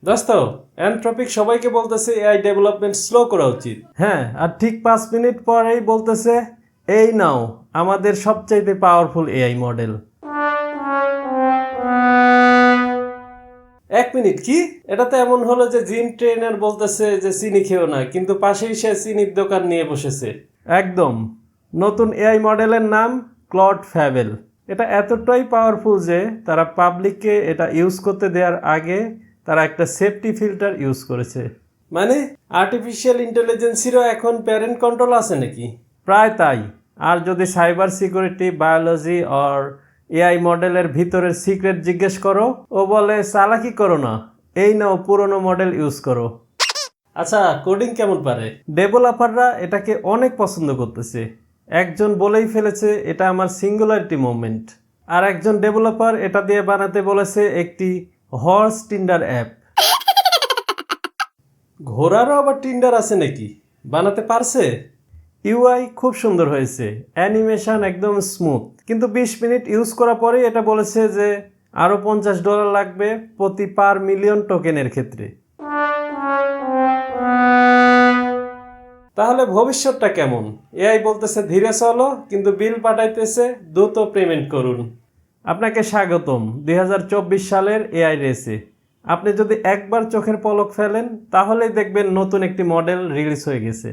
দোস্ত, অ্যানথ্রপিক সবাইকে বলতেছে এআই ডেভেলপমেন্ট স্লো করা উচিত। হ্যাঁ, আর ঠিক 5 মিনিট পরেই বলতেছে এই নাও আমাদের সবচাইতে পাওয়ারফুল এআই মডেল। 1 মিনিট কি? এটা তো এমন হলো যে জিম ট্রেনার বলতেছে যে চিনি খেও না, কিন্তু পাশেই সে চিনির দোকান নিয়ে বসেছে। একদম। নতুন এআই মডেলের নাম ক্লড ফ্যাবেল। এটা এতটাই পাওয়ারফুল যে তারা পাবলিককে এটা ইউজ করতে দেওয়ার আগে তারা একটা সেফটি ফিল্টার ইউজ করেছে। মানে আর্টিফিশিয়াল ইন্টেলিজেন্সেরও এখন প্যারেন্ট কন্ট্রোল আছে নাকি? প্রায় তাই। আর যদি সাইবার সিকিউরিটি, বায়োলজি আর এআই মডেলের ভিতরের সিক্রেট জিজ্ঞেস করো, ও বলে চালাকি করো না, এই নাও পুরনো মডেল ইউজ করো। আচ্ছা, কোডিং কেমন পারে? ডেভেলপাররা এটাকে অনেক পছন্দ করতেছে। একজন বলেই ফেলেছে এটা আমার সিঙ্গুলারিটি মুভমেন্ট। আর একজন ডেভেলপার এটা দিয়ে বানাতে বলেছে একটি হর্স টিন্ডার অ্যাপ। ঘোড়ারও আবার টিন্ডার আছে নাকি? বানাতে পারছে? ইউআই খুব সুন্দর হয়েছে, অ্যানিমেশন একদম স্মুথ, কিন্তু 20 মিনিট ইউজ করার পরেই এটা বলেছে যে আরও $50 লাগবে প্রতি পার মিলিয়ন টোকেনের ক্ষেত্রে। তাহলে ভবিষ্যৎটা কেমন? এআই বলতেছে ধীরে চলো, কিন্তু বিল পাঠাইতেছে দ্রুত পেমেন্ট করুন। আপনাকে স্বাগতম 2024 সালের এআই রেসে। আপনি যদি একবার চোখের পলক ফেলেন তাহলেই দেখবেন নতুন একটি মডেল রিলিজ হয়ে গেছে।